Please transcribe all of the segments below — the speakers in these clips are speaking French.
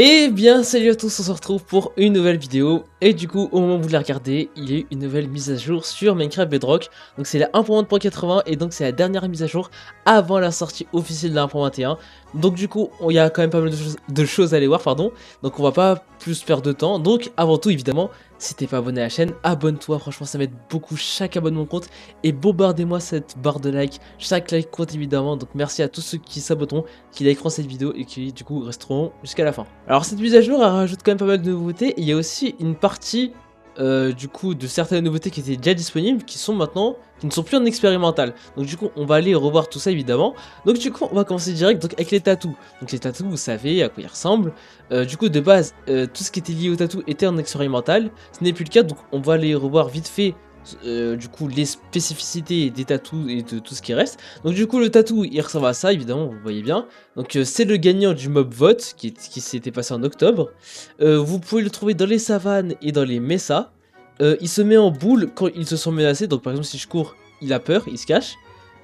Eh bien salut à tous, on se retrouve pour une nouvelle vidéo et du coup au moment où vous la regardez, il y a eu une nouvelle mise à jour sur Minecraft Bedrock. Donc c'est la 1.1.80 et donc c'est la dernière mise à jour avant la sortie officielle de la 1.21. Donc du coup il y a quand même pas mal de choses à aller voir, pardon. Donc on va pas plus perdre de temps. Donc avant tout évidemment, si t'es pas abonné à la chaîne, abonne-toi, franchement ça m'aide beaucoup, chaque abonnement compte. Et bombardez-moi cette barre de like, chaque like compte évidemment. Donc merci à tous ceux qui s'abonneront, qui likeront cette vidéo et qui du coup resteront jusqu'à la fin. Alors cette mise à jour elle rajoute quand même pas mal de nouveautés. Il y a aussi une partie du coup de certaines nouveautés qui étaient déjà disponibles qui sont maintenant, qui ne sont plus en expérimental. Donc du coup on va aller revoir tout ça évidemment. Donc du coup on va commencer direct donc, avec les tatous. Donc les tatous vous savez à quoi ils ressemblent. Du coup de base tout ce qui était lié aux tatous était en expérimental. Ce n'est plus le cas, donc on va les revoir vite fait. Du coup les spécificités des tatous et de tout ce qui reste. Donc du coup le tatou il ressemble à ça évidemment, vous voyez bien. Donc c'est le gagnant du mob vote qui s'était passé en octobre. Vous pouvez le trouver dans les savanes et dans les messas. Il se met en boule quand ils se sont menacés, donc par exemple si je cours il a peur, il se cache.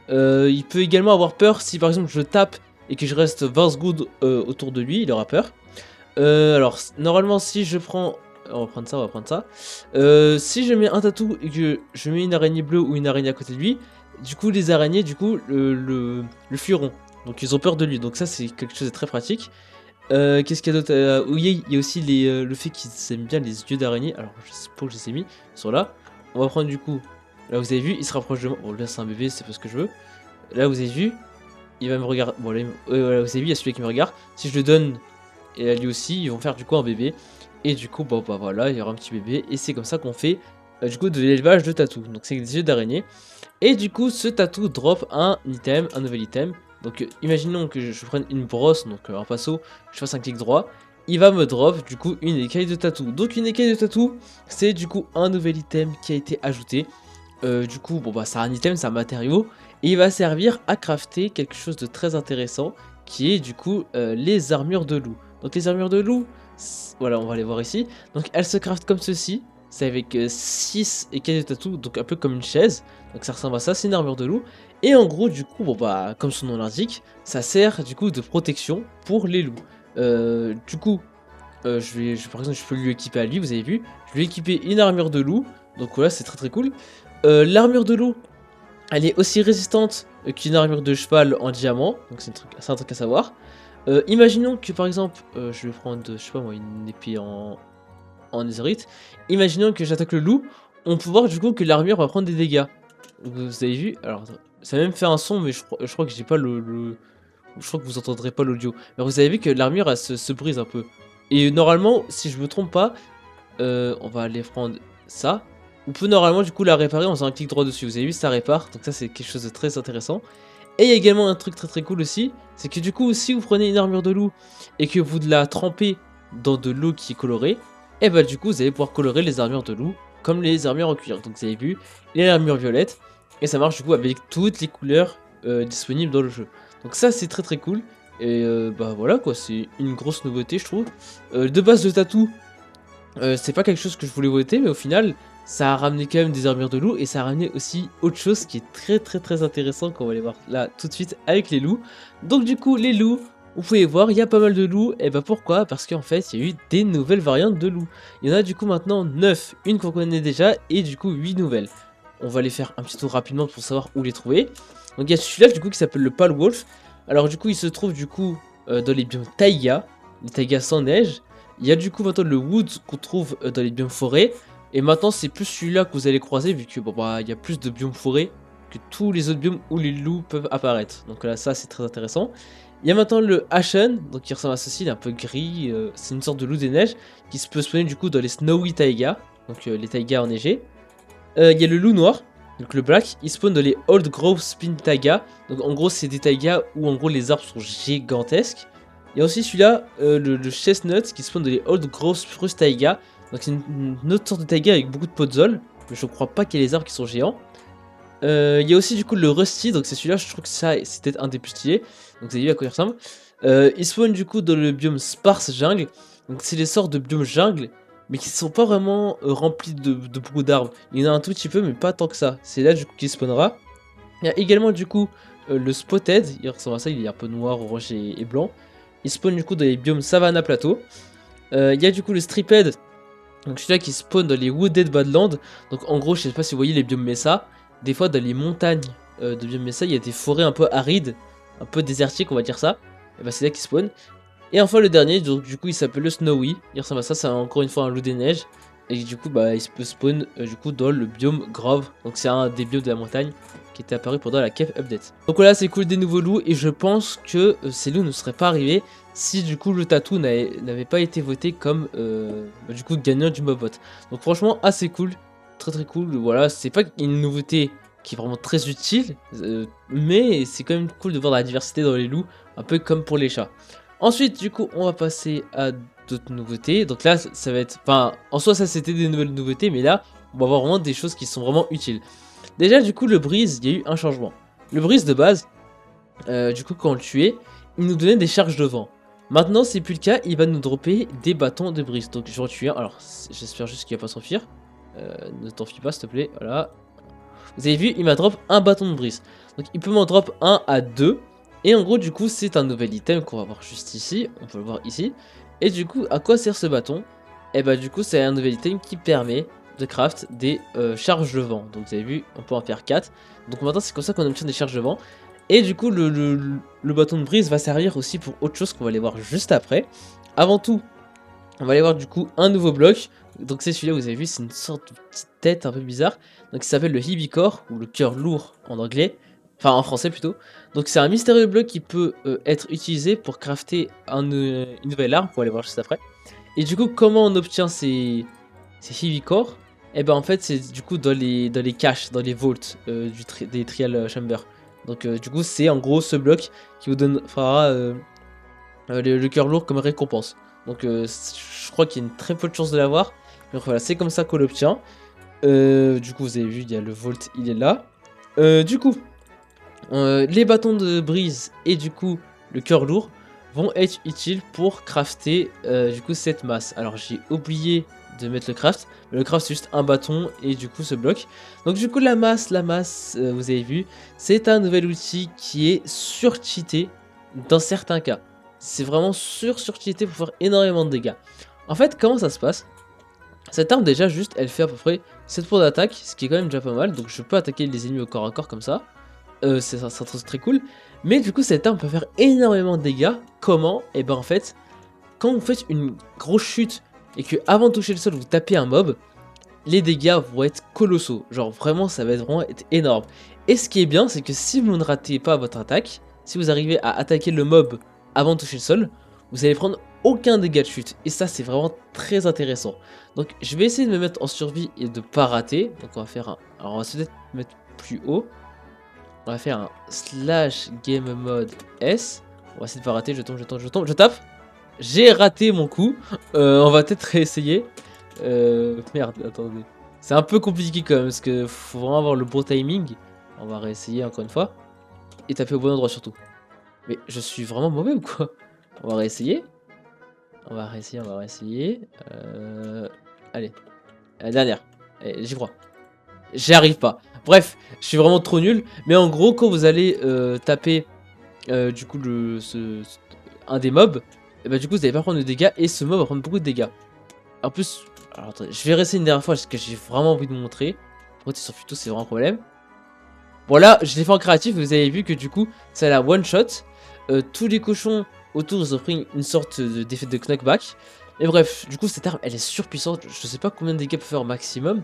Il peut également avoir peur si par exemple je tape et que je reste 20 secondes autour de lui, il aura peur. Alors normalement si je prends... On va prendre ça, on va prendre ça. Si je mets un tatou et que je mets une araignée bleue ou une araignée à côté de lui, du coup les araignées du coup le fuiront. Donc ils ont peur de lui, donc ça c'est quelque chose de très pratique. Qu'est-ce qu'il y a d'autre? Oui, il y a aussi le fait qu'ils aiment bien les yeux d'araignée. Alors je sais pas où je les ai mis, ils sont là. On va prendre du coup, là vous avez vu, il se rapproche de moi. Bon là c'est un bébé, c'est pas ce que je veux. Là vous avez vu, il va me regarder. Bon là, voilà, vous avez vu, il y a celui qui me regarde. Si je le donne, et à lui aussi, ils vont faire du coup un bébé. Et du coup, bah voilà, il y aura un petit bébé. Et c'est comme ça qu'on fait du coup de l'élevage de tatou. Donc c'est des yeux d'araignée. Et du coup, ce tatou drop un item, un nouvel item. Donc imaginons que je prenne une brosse, donc un pinceau, je fasse un clic droit. Il va me drop du coup une écaille de tatou. Donc une écaille de tatou, c'est du coup un nouvel item qui a été ajouté. Du coup, bon bah c'est un item, c'est un matériau. Et il va servir à crafter quelque chose de très intéressant, qui est du coup les armures de loup. Donc les armures de loup, voilà, on va les voir ici. Donc elles se craftent comme ceci. C'est avec 6 écailles de tatou, donc un peu comme une chaise. Donc ça ressemble à ça, c'est une armure de loup. Et en gros, du coup, bon bah, comme son nom l'indique, ça sert du coup de protection pour les loups. Du coup, par exemple, je peux lui équiper à lui, vous avez vu. Je lui ai équipé une armure de loup. Donc voilà, c'est très très cool. L'armure de loup, elle est aussi résistante qu'une armure de cheval en diamant. Donc c'est un truc à savoir. Imaginons que par exemple, je vais prendre, je sais pas moi, une épée en netherite. Imaginons que j'attaque le loup. On peut voir du coup que l'armure va prendre des dégâts. Vous avez vu? Alors, ça a même fait un son, mais je crois que j'ai pas je crois que vous entendrez pas l'audio. Mais vous avez vu que l'armure, elle se brise un peu. Et normalement, si je me trompe pas, on va aller prendre ça. On peut normalement du coup la réparer en faisant un clic droit dessus. Vous avez vu, ça répare. Donc ça, c'est quelque chose de très intéressant. Et il y a également un truc très très cool aussi. C'est que du coup, si vous prenez une armure de loup et que vous la trempez dans de l'eau qui est colorée, et bah du coup, vous allez pouvoir colorer les armures de loup comme les armures en cuir. Donc vous avez vu, les armures violettes. Et ça marche du coup avec toutes les couleurs disponibles dans le jeu. Donc ça, c'est très très cool. Et bah voilà quoi, c'est une grosse nouveauté je trouve. De base, le tatou, c'est pas quelque chose que je voulais voter, mais au final, ça a ramené quand même des armures de loup et ça a ramené aussi autre chose qui est très très très intéressant qu'on va aller voir là tout de suite avec les loups. Donc du coup, les loups, vous pouvez voir, il y a pas mal de loups. Et bah pourquoi? Parce qu'en fait, il y a eu des nouvelles variantes de loups. Il y en a du coup maintenant 9, une qu'on connaît déjà et du coup 8 nouvelles. On va les faire un petit tour rapidement pour savoir où les trouver. Donc il y a celui-là du coup qui s'appelle le Pale Wolf. Alors du coup, il se trouve du coup dans les biomes taïga, les taïgas sans neige. Il y a du coup maintenant le wood qu'on trouve dans les biomes forêts. Et maintenant c'est plus celui-là que vous allez croiser vu que bon bah il y a plus de biomes forêts que tous les autres biomes où les loups peuvent apparaître. Donc là ça c'est très intéressant. Il y a maintenant le Ashen, donc qui ressemble à ceci, il est un peu gris, c'est une sorte de loup des neiges qui se peut spawner du coup dans les Snowy Taiga, donc les taïgas enneigés. Il y a le loup noir, donc le black, il spawn dans les Old Grove Spin Taiga, donc en gros c'est des taïgas où en gros les arbres sont gigantesques. Il y a aussi celui-là, le Chestnut, qui spawn dans les Old Grove Spruce Taiga. Donc c'est une autre sorte de taiga avec beaucoup de podzol. Mais je crois pas qu'il y ait les arbres qui sont géants. Il y a aussi du coup le Rusty, donc c'est celui-là, je trouve que ça c'est peut-être un des plus stylés. Donc vous avez vu à quoi il ressemble. Il spawn du coup dans le biome Sparse Jungle. Donc c'est les sortes de biomes jungle, mais qui sont pas vraiment remplis de beaucoup d'arbres. Il y en a un tout petit peu, mais pas tant que ça. C'est là du coup qu'il spawnera. Il y a également du coup le Spotted, il ressemble à ça, il est un peu noir, orange et blanc. il spawn du coup dans les biomes Savannah Plateau. Il y a du coup le Striped, donc celui-là qui spawn dans les Wooded Badlands. Donc en gros, je sais pas si vous voyez les biomes Mesa. Des fois, dans les montagnes de biomes Mesa, il y a des forêts un peu arides, un peu désertiques, on va dire ça. Et bah, c'est là qu'il spawn. Et enfin, le dernier, donc du coup, il s'appelle le Snowy. Il ressemble à ça, c'est encore une fois un loup des neiges. Et du coup, bah, il peut spawn du coup dans le biome Grove. Donc c'est un des biomes de la montagne qui était apparu pendant la cave update. Donc voilà, c'est cool des nouveaux loups. Et je pense que ces loups ne seraient pas arrivés si du coup le tatou n'avait pas été voté comme du coup gagnant du mob vote. Donc franchement, assez cool. Très très cool. Voilà, c'est pas une nouveauté qui est vraiment très utile. Mais c'est quand même cool de voir la diversité dans les loups. Un peu comme pour les chats. Ensuite, du coup, on va passer à d'autres nouveautés. Donc là, ça va être... Enfin, en soi, ça, c'était des nouvelles nouveautés. Mais là, on va voir vraiment des choses qui sont vraiment utiles. Déjà, du coup, le brise, il y a eu un changement. Le brise de base, du coup, quand on le tuait, il nous donnait des charges de vent. Maintenant, c'est plus le cas. Il va nous dropper des bâtons de brise. Donc, je vais en tuer un. Alors, j'espère juste qu'il va pas s'enfuir. Ne t'enfuis pas, s'il te plaît. Voilà. Vous avez vu, il m'a drop un bâton de brise. Donc, il peut m'en drop un à 2. Et en gros, du coup, c'est un nouvel item qu'on va voir juste ici. On peut le voir ici. Et du coup, à quoi sert ce bâton? Et bah, du coup, c'est un nouvel item qui permet de craft des charges de vent. Donc, vous avez vu, on peut en faire 4. Donc, maintenant, c'est comme ça qu'on obtient des charges de vent. Et du coup, le bâton de brise va servir aussi pour autre chose qu'on va aller voir juste après. Avant tout, on va aller voir du coup un nouveau bloc. Donc, c'est celui-là, vous avez vu, c'est une sorte de petite tête un peu bizarre. Donc, il s'appelle le Hibicore, ou le cœur lourd en anglais. Enfin, en français plutôt. Donc c'est un mystérieux bloc qui peut être utilisé pour crafter une nouvelle arme, pour aller voir juste après. Et du coup, comment on obtient ces heavy core? Et ben en fait, c'est du coup dans les caches, dans les vaults des trial chamber. Donc du coup, c'est en gros ce bloc qui vous donnera le cœur lourd comme récompense. Donc je crois qu'il y a une très peu de chance de l'avoir. Donc voilà, c'est comme ça qu'on l'obtient. Du coup, vous avez vu, il y a le vault, il est là. Du coup... les bâtons de brise et du coup le cœur lourd vont être utiles pour crafter du coup cette masse. Alors j'ai oublié de mettre le craft, mais le craft c'est juste un bâton et du coup ce bloc. Donc du coup la masse, vous avez vu, c'est un nouvel outil qui est surcheaté dans certains cas. C'est vraiment surcheaté pour faire énormément de dégâts. En fait, comment ça se passe? Cette arme déjà juste elle fait à peu près 7 points d'attaque, ce qui est quand même déjà pas mal. Donc je peux attaquer les ennemis au corps à corps comme ça. C'est très cool. Mais du coup, cette arme peut faire énormément de dégâts. Comment? Et ben en fait, quand vous faites une grosse chute et que avant de toucher le sol, vous tapez un mob, les dégâts vont être colossaux. Genre vraiment, ça va vraiment être énorme. Et ce qui est bien, c'est que si vous ne ratez pas votre attaque, si vous arrivez à attaquer le mob avant de toucher le sol, vous allez prendre aucun dégât de chute. Et ça, c'est vraiment très intéressant. Donc, je vais essayer de me mettre en survie et de pas rater. Donc, on va faire un... Alors, on va peut-être mettre plus haut. On va faire un slash game mode S. On va essayer de pas rater. Je tombe, je tape. J'ai raté mon coup. On va peut-être réessayer. Merde, attendez. C'est un peu compliqué quand même parce que faut vraiment avoir le bon timing. On va réessayer encore une fois. Et taper au bon endroit surtout. Mais je suis vraiment mauvais ou quoi? On va réessayer. On va réessayer. Allez. La dernière. J'y crois. J'y arrive pas. Bref, je suis vraiment trop nul. Mais en gros, quand vous allez taper du coup un des mobs, et bah du coup vous allez pas prendre de dégâts et ce mob va prendre beaucoup de dégâts. En plus, alors attendez, je vais réessayer une dernière fois parce que j'ai vraiment envie de vous montrer. Pourquoi t'es sur Futo, c'est vraiment un problème. Bon là, je l'ai fait en créatif, vous avez vu que du coup, ça a la one shot. Tous les cochons autour, ils ont pris une sorte d'effet de knockback. Et bref, du coup, cette arme, elle est surpuissante. Je sais pas combien de dégâts peut faire au maximum.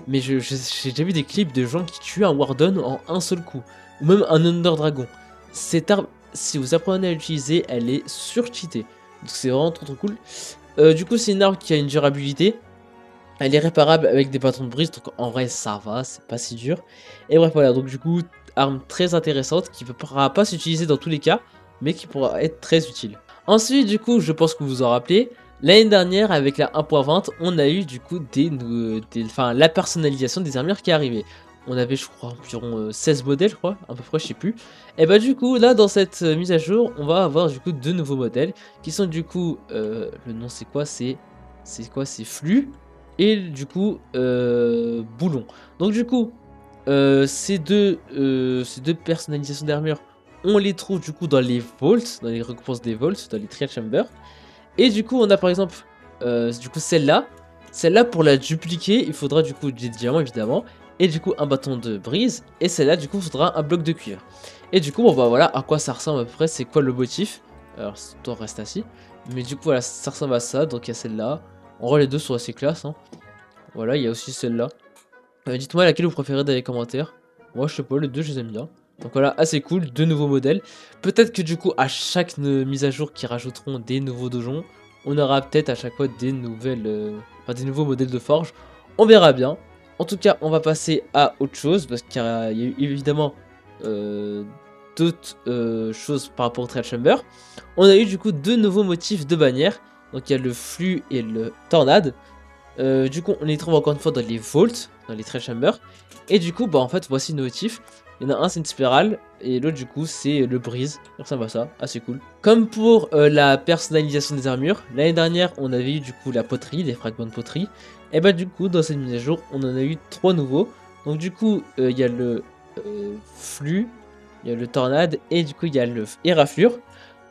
Mais j'ai déjà vu des clips de gens qui tuent un Warden en un seul coup. Ou même un Under Dragon. Cette arme, si vous apprenez à l'utiliser, elle est surcheatée. Donc c'est vraiment trop cool. Du coup, c'est une arme qui a une durabilité. Elle est réparable avec des bâtons de brise. Donc en vrai, ça va, c'est pas si dur. Et bref, voilà. Donc du coup, arme très intéressante qui ne pourra pas s'utiliser dans tous les cas. Mais qui pourra être très utile. Ensuite, du coup, je pense que vous vous en rappelez. L'année dernière, avec la 1.20, on a eu du coup la personnalisation des armures qui est arrivée. On avait, je crois, environ 16 modèles, je crois, à peu près, je sais plus. Et bah du coup, là, dans cette mise à jour, on va avoir du coup 2 nouveaux modèles, qui sont du coup, le nom c'est quoi? C'est Flux, et du coup, Boulon. Donc du coup, ces deux personnalisations d'armure on les trouve du coup dans les vaults, dans les récompenses des vaults, dans les trial chambers. Et du coup, on a par exemple, du coup celle-là. Celle-là, pour la dupliquer, il faudra du coup des diamants évidemment. Et du coup, un bâton de brise. Et celle-là, du coup, il faudra un bloc de cuivre. Et du coup, bon bah voilà à quoi ça ressemble à peu près, c'est quoi le motif. Alors, toi reste assis. Mais du coup, voilà, ça ressemble à ça. Donc, il y a celle-là. En vrai, les deux sont assez classe. Hein. Voilà, il y a aussi celle-là. Dites-moi laquelle vous préférez dans les commentaires. Moi, je sais pas, les deux, je les aime bien. Donc voilà, assez cool, deux nouveaux modèles. Peut-être que du coup, à chaque mise à jour qui rajouteront des nouveaux donjons, on aura peut-être à chaque fois des nouvelles, enfin, des nouveaux modèles de forge. On verra bien. En tout cas, on va passer à autre chose, parce qu'il y a eu évidemment d'autres choses par rapport au Trial Chamber. On a eu du coup deux nouveaux motifs de bannière. Donc il y a le flux et le tornade. Du coup, on les trouve encore une fois dans les vaults, dans les Trial Chambers. Et du coup, bah en fait, voici nos motifs. Il y en a un, c'est une spirale, et l'autre, du coup, c'est le brise. Ça ressemble à ça, assez cool. Comme pour la personnalisation des armures, l'année dernière, on avait eu du coup la poterie, les fragments de poterie. Et bah, du coup, dans cette mise à jour, on en a eu 3 nouveaux. Donc, du coup, il y a le flux, il y a le tornade, et du coup, il y a le éraflure.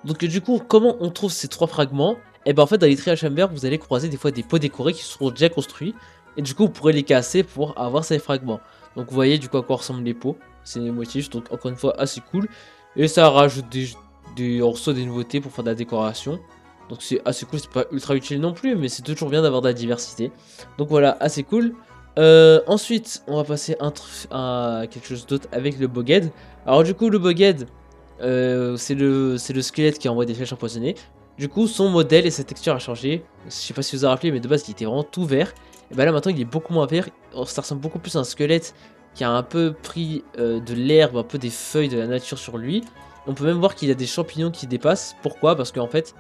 Donc, du coup, comment on trouve ces 3 fragments? Et ben en fait, dans les Trial Chambers, vous allez croiser des fois des pots décorés qui seront déjà construits. Et du coup, vous pourrez les casser pour avoir ces fragments. Donc, vous voyez du coup à quoi ressemblent les pots. C'est des motifs, donc encore une fois, assez cool. Et ça rajoute on reçoit des nouveautés pour faire de la décoration. Donc, c'est assez cool. C'est pas ultra utile non plus, mais c'est toujours bien d'avoir de la diversité. Donc, voilà, assez cool. Ensuite, on va passer à quelque chose d'autre avec le Boged. Alors, du coup, le Boged, c'est le squelette qui envoie des flèches empoisonnées. Du coup, son modèle et sa texture a changé. Je sais pas si vous vous rappelez, mais de base, il était vraiment tout vert. Et bah là, maintenant, il est beaucoup moins vert. Ça ressemble beaucoup plus à un squelette qui a un peu pris de l'herbe, un peu des feuilles de la nature sur lui. On peut même voir qu'il a des champignons qui dépassent. Pourquoi? Parce qu'en fait,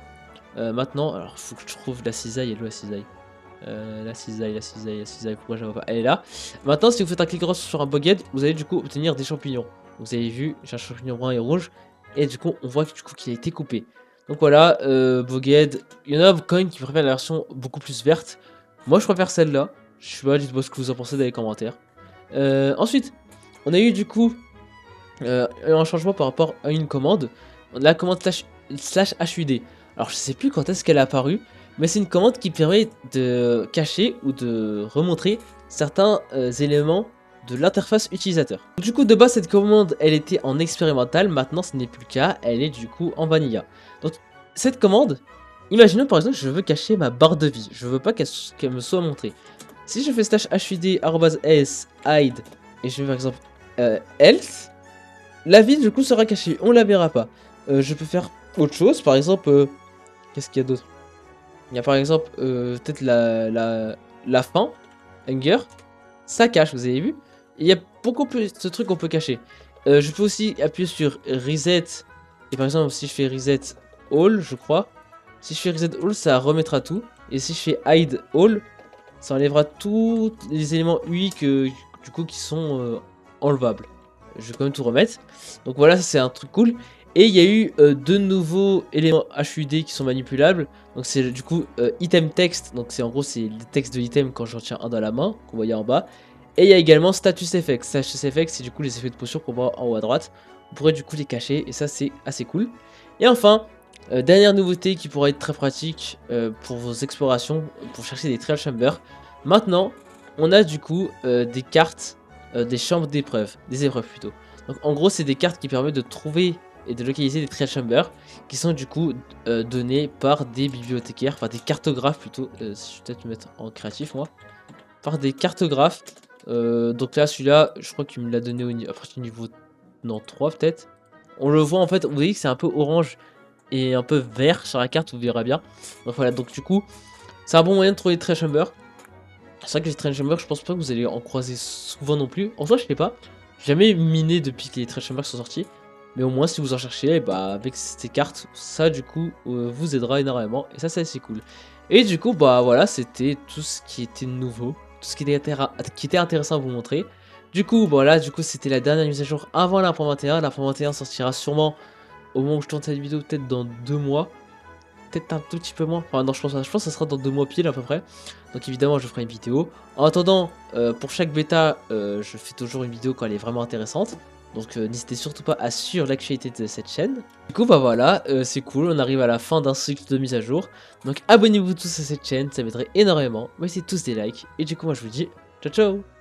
maintenant, alors, il faut que je trouve la cisaille. Elle est où la cisaille? La cisaille, pourquoi je la vois pas? Elle est là. Maintenant, si vous faites un clic droit sur un Boged, vous allez du coup obtenir des champignons. Vous avez vu, j'ai un champignon brun et rouge. Et du coup, on voit du coup qu'il a été coupé. Donc voilà, Boged. Il y en a quand même qui préfèrent la version beaucoup plus verte. Moi, je préfère celle-là. Je sais pas, dites-moi ce que vous en pensez dans les commentaires. Ensuite, on a eu du coup un changement par rapport à une commande. La commande slash HUD. Alors, je sais plus quand est-ce qu'elle est apparue. Mais c'est une commande qui permet de cacher ou de remontrer certains éléments de l'interface utilisateur. Du coup, de base, cette commande, elle était en expérimental. Maintenant, ce n'est plus le cas. Elle est du coup en vanilla. Donc, cette commande, imaginons par exemple, je veux cacher ma barre de vie. Je veux pas qu'elle me soit montrée. Si je fais slash hud @s hide et je fais par exemple else, la vie du coup sera cachée. On la verra pas. Je peux faire autre chose. Par exemple, qu'est-ce qu'il y a d'autre? Il y a par exemple peut-être la fin, hunger, ça cache, vous avez vu? Il y a beaucoup plus de trucs qu'on peut cacher. Je peux aussi appuyer sur reset. Et par exemple, si je fais reset all, je crois. Si je fais reset all, ça remettra tout. Et si je fais hide all, ça enlèvera tous les éléments UI du coup qui sont enlevables. Je vais quand même tout remettre. Donc voilà, ça c'est un truc cool. Et il y a eu deux nouveaux éléments HUD qui sont manipulables. Donc c'est du coup item text. Donc c'est en gros c'est le texte de l'item quand j'en tiens un dans la main, qu'on voyait en bas. Et il y a également status effects. Status effects c'est du coup les effets de potion qu'on voit en haut à droite. On pourrait du coup les cacher et ça c'est assez cool. Et enfin, dernière nouveauté qui pourrait être très pratique pour vos explorations, pour chercher des trial chambers. Maintenant, on a du coup des cartes, des chambres d'épreuves, des épreuves plutôt. Donc en gros c'est des cartes qui permettent de trouver et de localiser des trial chambers qui sont du coup données par des bibliothécaires, enfin des cartographes plutôt, je vais peut-être me mettre en créatif moi, par des cartographes. Donc là celui-là je crois qu'il me l'a donné à partir du niveau non, 3 peut-être. On le voit en fait, vous voyez que c'est un peu orange et un peu vert sur la carte, vous verrez bien. Donc voilà, donc du coup c'est un bon moyen de trouver des trial chambers. C'est vrai que les trial chambers je pense pas que vous allez en croiser souvent non plus. En soi je sais pas, j'ai jamais miné depuis que les trial chambers sont sortis. Mais au moins si vous en cherchez, bah avec ces cartes, ça du coup vous aidera énormément. Et ça c'est assez cool. Et du coup bah voilà, c'était tout ce qui était nouveau. Tout ce qui était intéressant à vous montrer. Du coup voilà, du coup c'était la dernière mise à jour avant la 1.21. La 1.21 sortira sûrement au moment où je tourne cette vidéo, peut-être dans 2 mois. Peut-être un tout petit peu moins. Enfin non, je pense que ça sera dans 2 mois pile à peu près. Donc évidemment je ferai une vidéo. En attendant, pour chaque bêta, je fais toujours une vidéo quand elle est vraiment intéressante. Donc n'hésitez surtout pas à suivre l'actualité de cette chaîne. Du coup bah voilà, c'est cool, on arrive à la fin d'un cycle de mise à jour. Donc abonnez-vous tous à cette chaîne, ça m'aiderait énormément. Mettez tous des likes. Et du coup moi je vous dis ciao ciao.